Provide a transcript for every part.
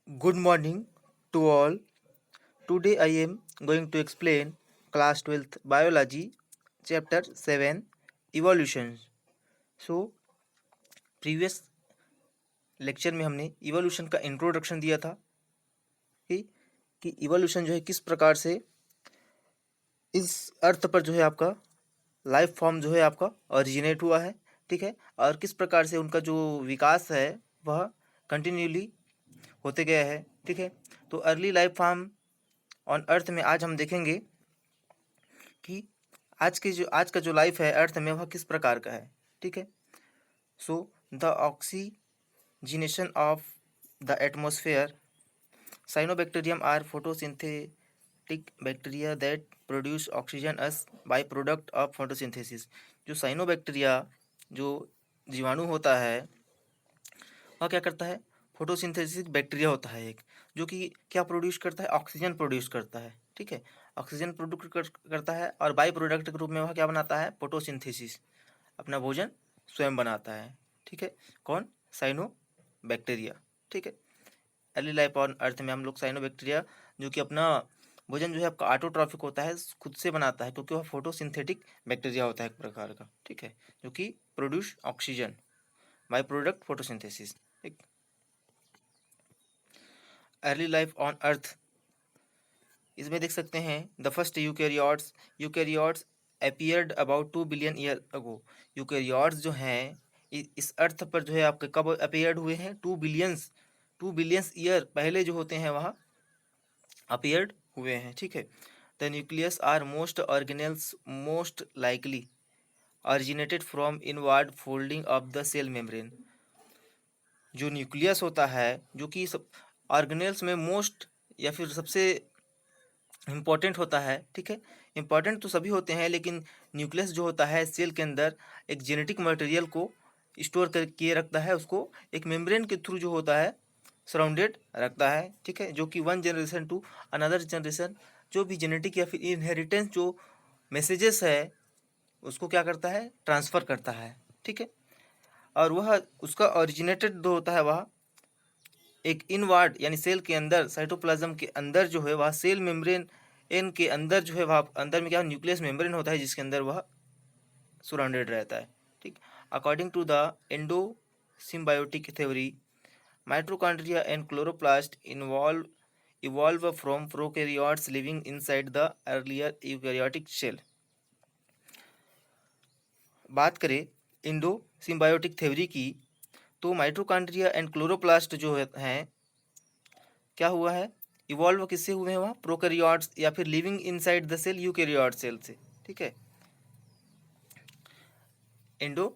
Good morning to all. Today I am going to explain class 12th biology chapter 7 evolution. So previous lecture में हमने evolution का introduction दिया था कि evolution जो है किस प्रकार से इस अर्थ पर जो है आपका लाइफ फॉर्म जो है आपका ओरिजिनेट हुआ है, ठीक है, और किस प्रकार से उनका जो विकास है वह कंटिन्यूली होते गया है, ठीक है। तो early life form on earth में आज हम देखेंगे कि आज का जो लाइफ है अर्थ में वह किस प्रकार का है, ठीक है। So the oxygenation of the atmosphere, cyanobacterium are photosynthetic bacteria that produce oxygen as by product of photosynthesis. जो साइनोबैक्टीरिया जो जीवाणु होता है वह क्या करता है, फोटोसिंथेसिस बैक्टीरिया होता है एक, जो कि क्या प्रोड्यूस करता है, ऑक्सीजन प्रोड्यूस करता है, ठीक है। ऑक्सीजन प्रोड्यूस करता है और बाई प्रोडक्ट के रूप में वह क्या बनाता है, फोटोसिंथेसिस, अपना भोजन स्वयं बनाता है, ठीक है। कौन, साइनो बैक्टीरिया, ठीक है। अर्ली लाइफ ऑन अर्थ में हम लोग साइनो बैक्टीरिया जो कि अपना भोजन जो है आपका ऑटोट्रॉफिक होता है, खुद से बनाता है, क्योंकि वह फोटोसिंथेटिक बैक्टीरिया होता है एक प्रकार का, ठीक है, जो कि produce oxygen by product photosynthesis, ठीक। अर्ली लाइफ ऑन अर्थ, इसमें देख सकते हैं the first eukaryotes appeared about 2 billion year ago. Eukaryotes जो हैं इस अर्थ पर जो है आपके कब अपीयर्ड हुए हैं, 2 बिलियंस ईयर पहले जो होते हैं वह अपीयर्ड हुए हैं, ठीक है। The nucleus are most organelles most likely originated from inward folding of the cell membrane. जो न्यूक्लियस होता है जो कि सब ऑर्गेनेल्स में मोस्ट या फिर सबसे इम्पॉर्टेंट होता है, ठीक है। इम्पॉर्टेंट तो सभी होते हैं, लेकिन न्यूक्लियस जो होता है सेल के अंदर एक जेनेटिक मटेरियल को स्टोर कर किए रखता है, उसको एक मेम्ब्रेन के थ्रू जो होता है सराउंडेड रखता है, ठीक है, जो कि one generation to another generation जो भी जेनेटिक या फिर इनहेरिटेंस जो मैसेजेस है उसको क्या करता है, ट्रांसफ़र करता है, ठीक है। और वह उसका ओरिजिनेटेड जो होता है वह एक इनवार्ड यानी सेल के अंदर, साइटोप्लाज्म के अंदर जो है वह सेल मेम्ब्रेन इन के अंदर जो है वह अंदर में क्या न्यूक्लियस मेम्ब्रेन होता है जिसके अंदर वह सराउंडेड रहता है, ठीक। According to the endo symbiotic theory, mitochondria and chloroplast evolve from prokaryotes living inside the earlier eukaryotic cell. बात करें इंडो सिम्बायोटिक थ्योरी की, तो माइटोकॉन्ड्रिया एंड क्लोरोप्लास्ट जो हैं क्या हुआ है, इवॉल्व किससे हुए हैं, वह प्रोकैरियोट्स या फिर living inside the cell eukaryote cell से, ठीक है। एंडो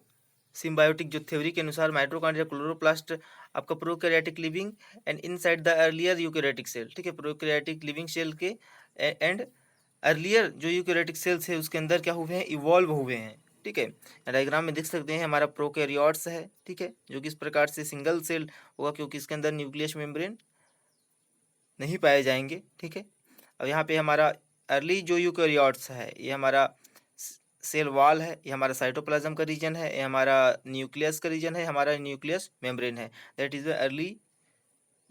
सिम्बायोटिक जो थ्योरी के अनुसार माइटोकॉन्ड्रिया क्लोरोप्लास्ट आपका prokaryotic living and inside the earlier eukaryotic cell, ठीक है, प्रोकैरियोटिक लिविंग सेल के एंड अर्लियर जो यूकैरियोटिक सेल्स है उसके अंदर क्या हुए हैं, इवॉल्व हुए हैं, ठीक है। डायग्राम में देख सकते हैं हमारा प्रोकैरियोट्स है, ठीक है, जो कि इस प्रकार से सिंगल सेल होगा क्योंकि इसके अंदर न्यूक्लियस मेम्ब्रेन नहीं पाए जाएंगे, ठीक है। अब यहाँ पे हमारा अर्ली जो यूकैरियोट्स है ये हमारा सेल वॉल है, ये हमारा साइटोप्लाज्म का रीजन है, ये हमारा न्यूक्लियस का रीजन है, हमारा न्यूक्लियस मेम्ब्रेन है, that is the early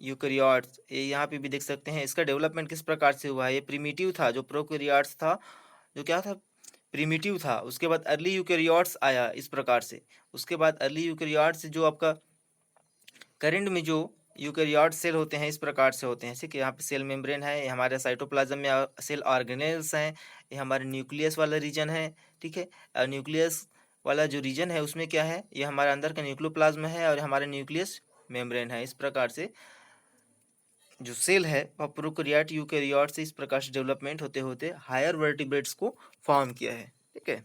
eukaryotes. ये यहाँ पे भी देख सकते हैं इसका डेवलपमेंट किस प्रकार से हुआ है। ये प्रीमिटिव था, जो प्रोकैरियोट्स था जो क्या था, प्रीमिटिव था। उसके बाद अर्ली यूकैरियोट्स आया इस प्रकार से। उसके बाद अर्ली यूकैरियोट्स जो आपका करंट में जो यूकैरियोट सेल होते हैं इस प्रकार से होते हैं, ठीक है। यहाँ पे सेल मेम्ब्रेन है, ये हमारे साइटोप्लाज्म में सेल ऑर्गेनेल्स हैं, ये हमारे न्यूक्लियस वाला रीजन है, ठीक है। और न्यूक्लियस वाला जो रीजन है उसमें क्या है, ये हमारे अंदर का न्यूक्लियोप्लाज्म है और हमारे न्यूक्लियस मेम्ब्रेन है। इस प्रकार से जो सेल है वह प्रोकैरियोट यूकैरियोट से इस प्रकार से डेवलपमेंट होते होते हायर वर्टिब्रेट्स को फॉर्म किया है, ठीक है।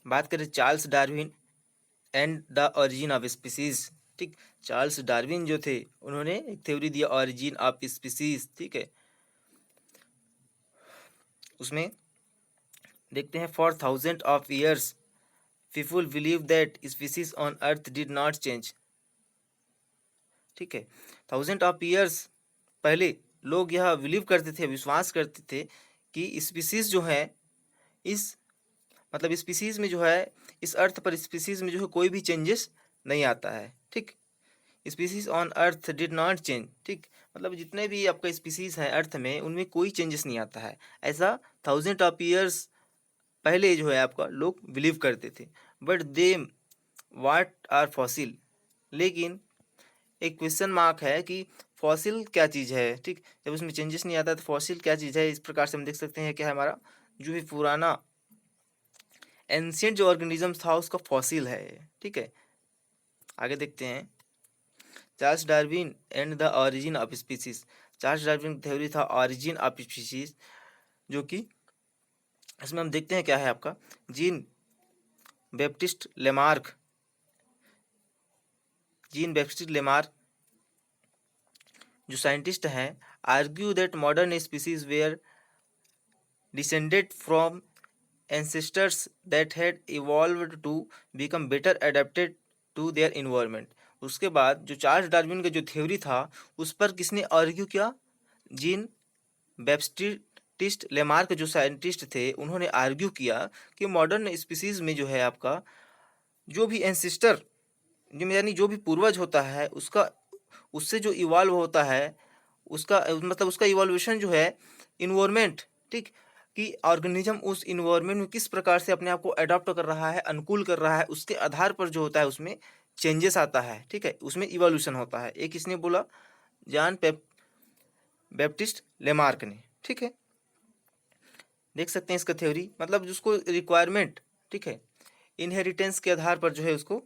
बात करें Charles Darwin and the origin of species, ठीक। चार्ल्स डार्विन जो थे उन्होंने एक थ्योरी दिया ओरिजिन ऑफ स्पीसीज, ठीक है। उसमें देखते हैं for thousand of years people believe that species on earth did not change, ठीक है। थाउजेंड ऑफ ईयर्स पहले लोग यह बिलीव करते थे, विश्वास करते थे कि स्पीसीज जो है इस मतलब स्पीसीज में जो है इस अर्थ पर स्पीसीज में जो है कोई भी चेंजेस नहीं आता है, ठीक। Species on earth did not change, ठीक, मतलब जितने भी आपका स्पीसीज है अर्थ में उनमें कोई चेंजेस नहीं आता है, ऐसा 1000 ऑफ ईयर्स पहले जो है आपका लोग बिलीव करते थे। But they what are fossil, लेकिन एक क्वेश्चन मार्क है कि फॉसिल क्या चीज़ है, ठीक, जब उसमें चेंजेस नहीं आता तो फॉसिल क्या चीज़ है। इस प्रकार से हम देख सकते हैं क्या है हमारा जो भी पुराना एंशियंट जो ऑर्गेनिज्म था उसका फॉसिल है, ठीक है। आगे देखते हैं Charles Darwin and the origin of species. Charles Darwin theory था ऑरिजिन ऑफ स्पीसीज, जो कि इसमें हम देखते हैं क्या है आपका Jean Baptiste Lamarck, Jean Baptiste Lamarck जो साइंटिस्ट हैं argue that modern species were descended from ancestors that had evolved to become better adapted to their environment। उसके बाद जो चार्ल्स डार्विन का जो थ्योरी था उस पर किसने आर्ग्यू किया, जीन बैप्टिस्ट लेमार्क जो साइंटिस्ट थे उन्होंने आर्ग्यू किया कि मॉडर्न स्पीसीज में जो है आपका जो भी एंसेस्टर जो यानी जो भी पूर्वज होता है उसका उससे जो इवॉल्व होता है उसका मतलब उसका इवोल्यूशन जो है इन्वायरमेंट, ठीक, कि ऑर्गेनिज्म उस इन्वायरमेंट में किस प्रकार से अपने आप को अडॉप्ट कर रहा है, अनुकूल कर रहा है, उसके आधार पर जो होता है उसमें चेंजेस आता है, ठीक है, उसमें इवोल्यूशन होता है। एक किसने बोला, जॉन बैप्टिस्ट लेमार्क ने, ठीक है। देख सकते हैं इसका थ्योरी मतलब जिसको रिक्वायरमेंट, ठीक है, इनहेरिटेंस के आधार पर जो है उसको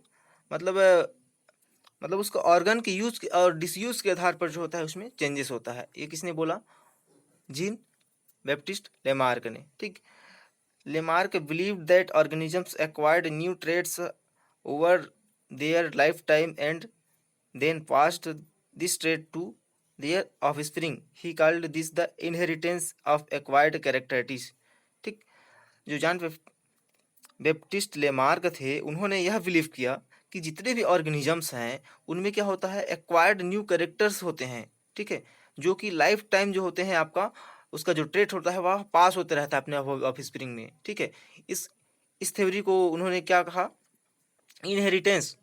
मतलब उसका ऑर्गन के यूज और डिसयूज के आधार पर जो होता है उसमें चेंजेस होता है। ये किसने बोला, जीन बैप्टिस्ट लेमार्क ने, ठीक। Lamarck believed that organisms acquired new traits over their lifetime and then passed this trait to their offspring. He called this the inheritance of acquired characteristics, ठीक। जो John Baptist Lamarck थे उन्होंने यह believe किया कि जितने भी organisms हैं उनमें क्या होता है एक्वायर्ड न्यू कैरेक्टर्स होते हैं, ठीक है, जो कि लाइफ टाइम जो होते हैं आपका उसका जो ट्रेट होता है वह पास होते रहता है अपने ऑफ स्प्रिंग में, ठीक है। इस थ्योरी को उन्होंने क्या कहा, इनहेरिटेंस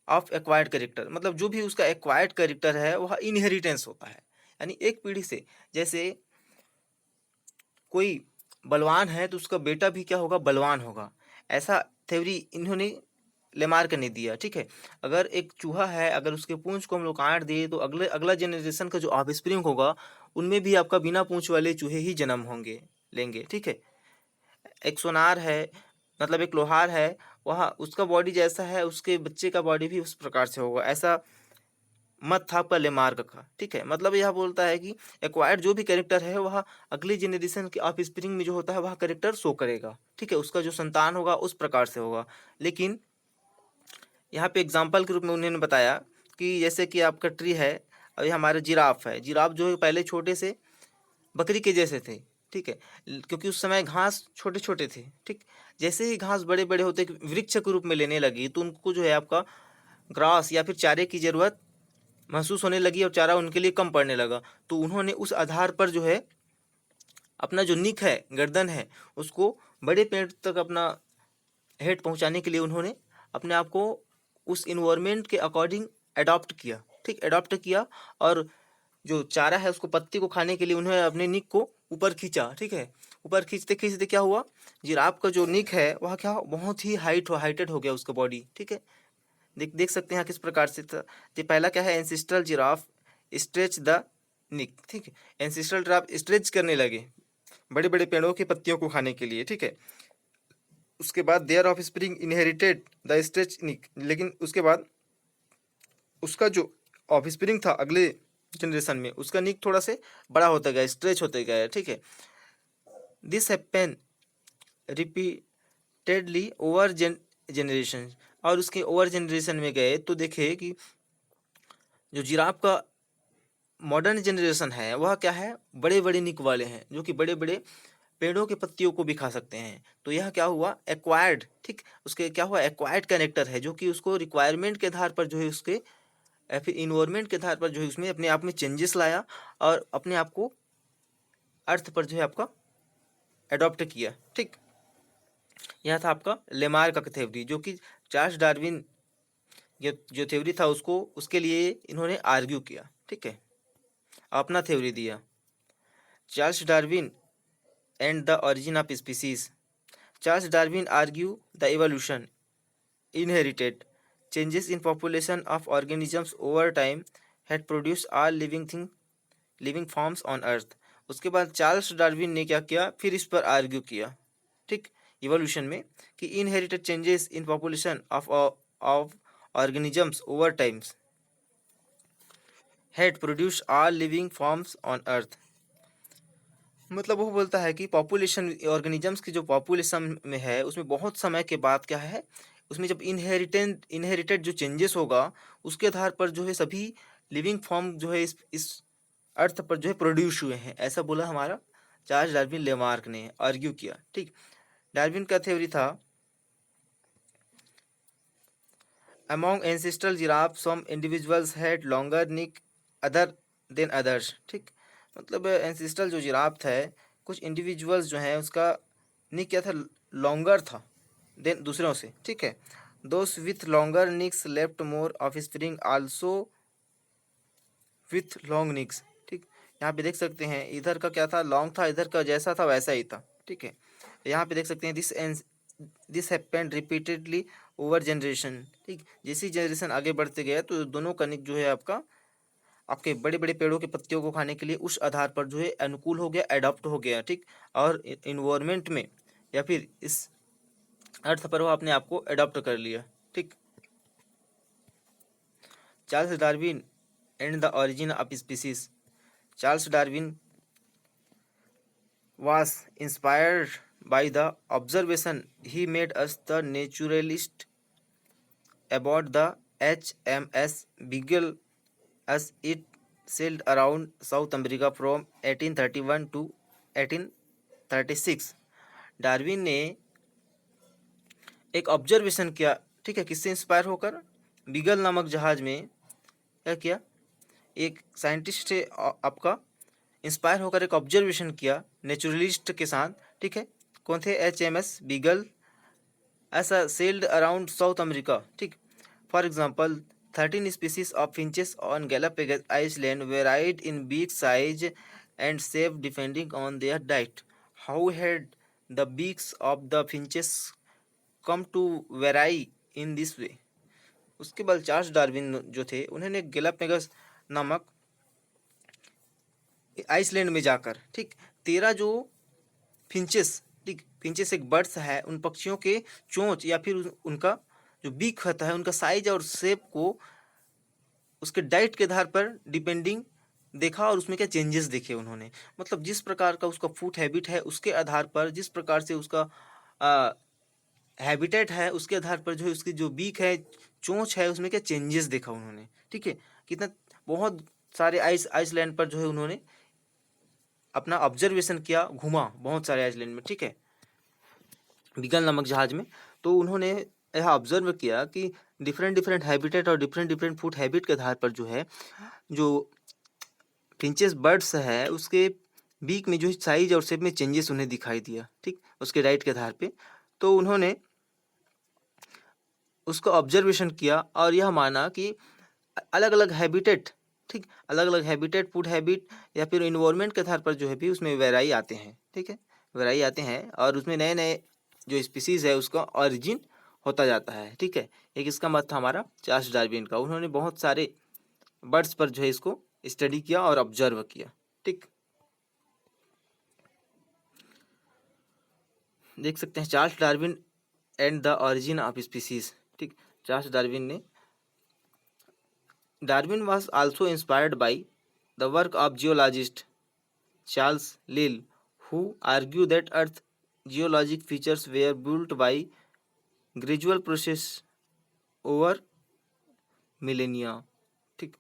ऑफ एक्वायर्ड कैरेक्टर, मतलब जो भी उसका एक्वायर्ड कैरेक्टर है वह इनहेरिटेंस होता है, यानी एक पीढ़ी से, जैसे कोई बलवान है तो उसका बेटा भी क्या होगा, बलवान होगा, ऐसा थ्योरी इन्होंने लेमार्क ने दिया, ठीक है। अगर एक चूहा है अगर उसके पूंछ को हम लोग काट दिए तो अगला जनरेशन का जो ऑफस्प्रिंग होगा उनमें भी आपका बिना पूंछ वाले चूहे ही जन्म होंगे लेंगे, ठीक है। एक सोनार है मतलब एक लोहार है, वह उसका बॉडी जैसा है उसके बच्चे का बॉडी भी उस प्रकार से होगा, ऐसा मत था आपका लेमार्क का, ठीक है। मतलब यह बोलता है कि एक्वायर्ड जो भी कैरेक्टर है वह अगली जनरेशन के ऑफ स्प्रिंग में जो होता है वह कैरेक्टर शो करेगा, ठीक है, उसका जो संतान होगा उस प्रकार से होगा। लेकिन यहाँ पे एग्जाम्पल के रूप में उन्होंने बताया कि जैसे कि आपका ट्री है, अभी हमारा जिराफ है, जिराफ जो है पहले छोटे से बकरी के जैसे थे, ठीक है, क्योंकि उस समय घास छोटे छोटे थे, ठीक। जैसे ही घास बड़े बड़े होते वृक्ष के रूप में लेने लगी तो उनको जो है आपका ग्रास या फिर चारे की ज़रूरत महसूस होने लगी और चारा उनके लिए कम पड़ने लगा, तो उन्होंने उस आधार पर जो है अपना जो निक है, गर्दन है, उसको बड़े पेड़ तक अपना हेड पहुंचाने के लिए उन्होंने अपने आप को उस इन्वायरमेंट के अकॉर्डिंग अडॉप्ट किया, ठीक, अडॉप्ट किया। और जो चारा है उसको पत्ती को खाने के लिए उन्होंने अपने निक को ऊपर खींचा, ठीक है। ऊपर खींचते खींचते क्या हुआ, जिराफ का जो निक है वह क्या बहुत ही हाइटेड हो गया उसका बॉडी, ठीक है। देख सकते हैं किस प्रकार से था। तो पहला क्या है, ancestral giraffe stretch the nick, ठीक है, एंसिस्ट्रल जिराफ स्ट्रेच करने लगे बड़े बड़े पेड़ों की पत्तियों को खाने के लिए, ठीक है। उसके बाद their offspring inherited the stretch neck, लेकिन उसके बाद उसका जो ऑफ स्प्रिंग था अगले जनरेशन में उसका निक थोड़ा से बड़ा होता गया, स्ट्रेच होते गया, ठीक है। This happen repeatedly over generation, और उसके ओवर जनरेशन में गए तो देखे कि जो जिराफ का मॉडर्न जनरेशन है वह क्या है, बड़े बड़े निक वाले हैं जो कि बड़े बड़े पेड़ों के पत्तियों को भी खा सकते हैं। तो यह क्या हुआ, एक्वायर्ड, ठीक, उसके क्या हुआ एक्वायर्ड कैरेक्टर है जो कि उसको रिक्वायरमेंट के आधार पर जो है उसके या फिर इन्वायरमेंट के आधार पर जो है उसमें अपने आप में चेंजेस लाया और अपने आप को अर्थ पर जो है आपका अडॉप्ट किया, ठीक। यह था आपका लेमार्क का थ्योरी जो कि चार्ल्स डार्विन ये जो थ्योरी था उसको उसके लिए इन्होंने आर्ग्यू किया, ठीक है, अपना थ्योरी दिया। Charles Darwin and the origin of species. Charles Darwin argue the evolution inherited changes in population of organisms over time had produced all living forms on earth। उसके बाद चार्ल्स डार्विन ने क्या किया, फिर इस पर आर्ग्यू किया, ठीक, इवोल्यूशन में, कि inherited changes in population of organisms over times had produced all living forms on earth। मतलब वो बोलता है कि पॉपुलेशन ऑर्गेनिजम्स की जो पॉपुलेशन में है उसमें बहुत समय के बाद क्या है, उसमें जब इनहेरिटेड जो चेंजेस होगा उसके आधार पर जो है सभी लिविंग फॉर्म जो है इस अर्थ पर जो है प्रोड्यूस हुए हैं, ऐसा बोला हमारा चार्ल्स डार्विन लेमार्क ने आर्ग्यू किया, ठीक। डार्विन का थ्योरी था among ancestral giraffe some individuals had longer neck other than others, ठीक, मतलब एंसेस्ट्रल जो जिराफ था कुछ इंडिविजुअल्स जो हैं उसका निक क्या था, लॉन्गर था देन दूसरों से, ठीक है। Those with longer necks left more offspring also with long necks, ठीक। यहाँ पे देख सकते हैं इधर का क्या था, लॉन्ग था, इधर का जैसा था वैसा ही था, ठीक है। यहाँ पे देख सकते हैं this happened repeatedly over generation, ठीक। जैसी जनरेशन आगे बढ़ते गया तो दोनों का निक जो है आपका आपके बड़े बड़े पेड़ों के पत्तियों को खाने के लिए उस आधार पर जो है अनुकूल हो गया, एडॉप्ट हो गया, ठीक। और इन्वायरमेंट में या फिर इस अर्थ पर वो अपने आप को एडॉप्ट कर लिया, ठीक। Charles Darwin and the origin of species. Charles Darwin was inspired by the observation he made as the naturalist aboard the HMS Beagle as it sailed around South America from 1831 to 1836। Darwin ने एक observation किया, ठीक है, किससे inspire होकर, beagle नामक जहाज में क्या किया, एक साइंटिस्ट से आपका इंस्पायर होकर एक ऑब्जर्वेशन किया नेचुरलिस्ट के साथ, ठीक है। कौन थे, HMS बीगल ऐसा सेल्ड अराउंड साउथ अमेरिका, ठीक। For example 13 species of finches on Galapagos island varied in beak size and shape depending on their diet. How had the beaks of the finches come to vary in this way. उसके बाद Charles Darwin जो थे उन्होंने Galapagos नामक Iceland में जाकर, ठीक, 13 जो फिंचेस, ठीक, फिंचेस एक बर्ड्स है, उन पक्षियों के चोंच या फिर उनका जो बीक होता है उनका साइज और शेप को उसके डाइट के आधार पर डिपेंडिंग देखा और उसमें क्या चेंजेस देखे उन्होंने। मतलब जिस प्रकार का उसका फूड हैबिट है उसके आधार पर, जिस प्रकार से उसका हैबिटेट है उसके आधार पर जो है उसकी जो बीक है, चोंच है, उसमें क्या चेंजेस देखा उन्होंने, ठीक है। कितना बहुत सारे आइसलैंड पर जो है उन्होंने अपना ऑब्जर्वेशन किया, घूमा बहुत सारे आइसलैंड में, ठीक है, बीगल नामक जहाज में। तो उन्होंने यह ऑब्जर्व किया कि डिफरेंट डिफरेंट हैबिटेट और डिफरेंट डिफरेंट फूड हैबिट के आधार पर जो है जो फिंचेस बर्ड्स है उसके बीक में जो साइज और शेप में चेंजेस उन्हें दिखाई दिया, ठीक, उसके डाइट के आधार पे। तो उन्होंने उसका ऑब्जर्वेशन किया और यह माना कि अलग अलग हैबिटेट, ठीक, अलग अलग हैबिटेट, फूड हैबिट या फिर इन्वायरमेंट के आधार पर जो है भी उसमें वेराई आते हैं, ठीक है, वेराई आते हैं और उसमें नए नए जो स्पीसीज है उसका ऑरिजिन होता जाता है, ठीक है। एक इसका मत था हमारा चार्ल्स डार्विन का, उन्होंने बहुत सारे बर्ड्स पर जो है इसको स्टडी किया और ऑब्जर्व किया, ठीक। देख सकते हैं Charles Darwin and the origin of species, ठीक। चार्ल्स डार्विन ने Darwin was also inspired by the work of geologist Charles Lyell, who argued that Earth's geologic features were built by gradual process over millennia, ठीक।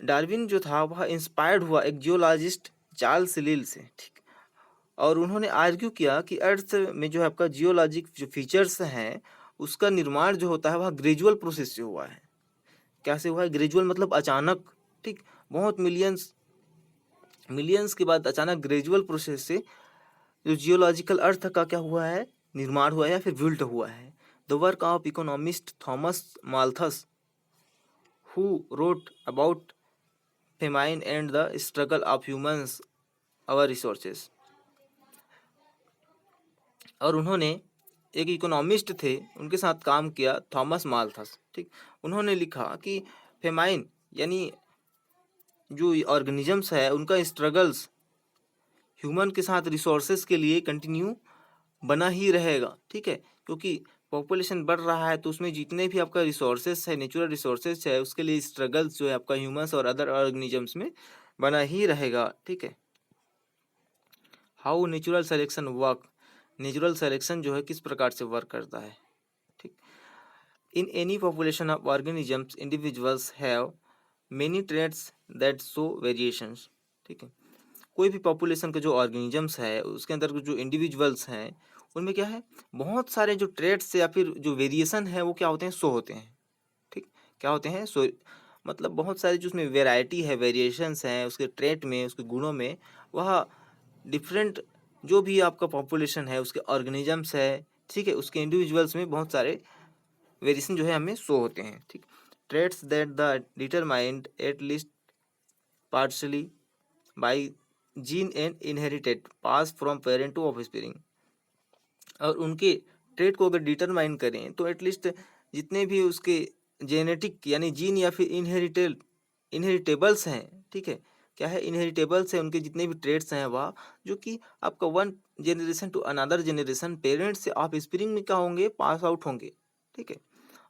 Darwin जो था वह inspired हुआ एक geologist Charles लिल से, ठीक, और उन्होंने आर्ग्यू किया कि अर्थ में जो है आपका जियोलॉजिक जो फीचर्स हैं उसका निर्माण जो होता है वह ग्रेजुअल प्रोसेस से हुआ है। कैसे हुआ है, ग्रेजुअल मतलब अचानक, ठीक, बहुत मिलियंस के बाद अचानक ग्रेजुअल प्रोसेस से जो जियोलॉजिकल अर्थ का क्या हुआ है, निर्माण हुआ है या फिर बिल्ट हुआ है। The work of economist Thomas Malthus who wrote about famine and the struggle of humans our resources। और उन्होंने एक इकोनॉमिस्ट थे, उनके साथ काम किया, थॉमस माल्थस। ठीक, उन्होंने लिखा कि फेमाइन यानी जो ऑर्गेनिजम्स है उनका स्ट्रगल्स ह्यूमन के साथ रिसोर्सेज के लिए कंटिन्यू बना ही रहेगा। ठीक है, क्योंकि पॉपुलेशन बढ़ रहा है तो उसमें जितने भी आपका रिसोर्सेज है, नेचुरल रिसोर्सेज है, उसके लिए स्ट्रगल्स जो है आपका ह्यूमंस और अदर ऑर्गेनिजम्स में बना ही रहेगा। ठीक है, how natural selection work, natural selection जो है किस प्रकार से वर्क करता है। ठीक, in any population of organisms individuals have many traits that show variations. ठीक है, कोई भी पॉपुलेशन के जो ऑर्गेनिजम्स है उसके अंदर जो इंडिविजुअल्स हैं उनमें क्या है, बहुत सारे जो ट्रेड्स या फिर जो वेरिएशन है वो क्या होते हैं, शो होते हैं। ठीक, क्या होते हैं, सो मतलब बहुत सारी जो उसमें वेराइटी है, वेरिएशंस हैं उसके ट्रेट में, उसके गुणों में, वह डिफरेंट जो भी आपका पॉपुलेशन है उसके ऑर्गेनिजम्स है, ठीक है, उसके इंडिविजुअल्स में बहुत सारे वेरिएशन जो है हमें शो होते हैं। ठीक, traits that the determined at least partially by gene and inherited pass from parent to offspring. और उनके ट्रेट को अगर डिटरमाइन करें तो एटलीस्ट जितने भी उसके जेनेटिक यानी जीन या फिर इनहेरिटेबल्स हैं, ठीक है, क्या है, इनहेरिटेबल्स हैं, उनके जितने भी ट्रेट्स हैं वह जो कि आपका one generation to another generation parents से ऑफ स्प्रिंग में क्या होंगे, पास आउट होंगे। ठीक है,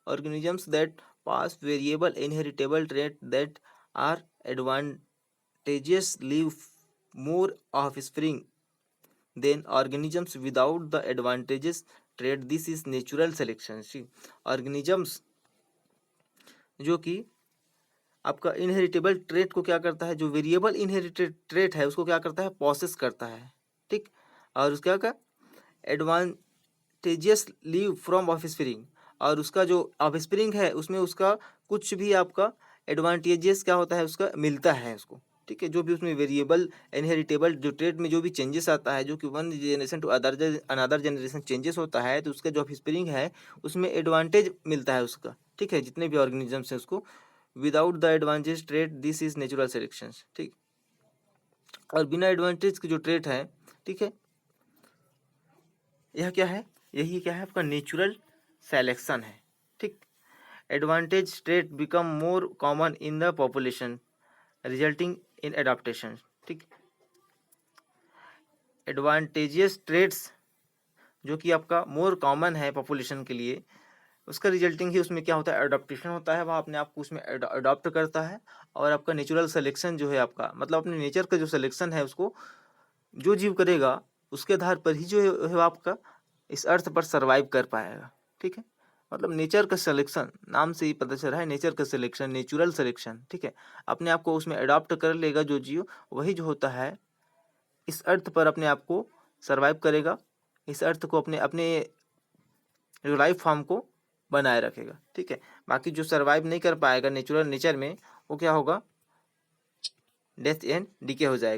organisms that pass variable inheritable trait that are advantages leave more offspring than organisms without the advantages trait, this is natural selection. Organisms जो कि आपका इनहेरिटेबल ट्रेट को क्या करता है, जो वेरिएबल इनहेरिटेड ट्रेट है उसको क्या करता है, प्रोसेस करता है। ठीक, और उसका क्या, एडवांटेजियस लीव फ्रॉम ऑफस्प्रिंग, और उसका जो ऑफस्प्रिंग है उसमें उसका कुछ भी आपका एडवांटेजेस क्या होता है, उसका मिलता है उसको। ठीक है, जो भी उसमें वेरिएबल इनहेरिटेबल जो ट्रेट में जो भी चेंजेस आता है, जो कि one generation to other generation changes होता है, तो उसका जो ऑफस्प्रिंग है उसमें एडवांटेज मिलता है उसका। ठीक है, जितने भी ऑर्गेनिजम्स हैं उसको, without the advantage trait this is natural selection. ठीक, और बिना एडवांटेज के जो ट्रेट है, ठीक है, यह क्या है, यही क्या है, आपका नेचुरल सेलेक्शन है। ठीक, advantage trait become more common in the population resulting in adaptation. ठीक, एडवांटेजियस ट्रेट्स जो कि आपका मोर कॉमन है पॉपुलेशन के लिए, उसका रिजल्टिंग ही उसमें क्या होता है, अडॉप्टेशन होता है, वह अपने आप को उसमें अडॉप्ट करता है। और आपका नेचुरल सिलेक्शन जो है आपका, मतलब अपने नेचर का जो सिलेक्शन है उसको जो जीव करेगा उसके आधार पर ही जो है आपका इस अर्थ पर सर्वाइव कर पाएगा। ठीक है, मतलब नेचर का सिलेक्शन, नाम से ही पता चल रहा है, नेचर का सिलेक्शन, नेचुरल सिलेक्शन। ठीक है, अपने आप को उसमें अडॉप्ट कर लेगा जो जीव, वही जो होता है इस अर्थ पर अपने आप को सर्वाइव करेगा, इस अर्थ को अपने अपने जो लाइफ फॉर्म को बनाए रखेगा। ठीक है, बाकी जो सर्वाइव नहीं कर पाएगा नेचुरल नेचर में, वो क्या होगा, डेथ एंड डीके हो जाएगा।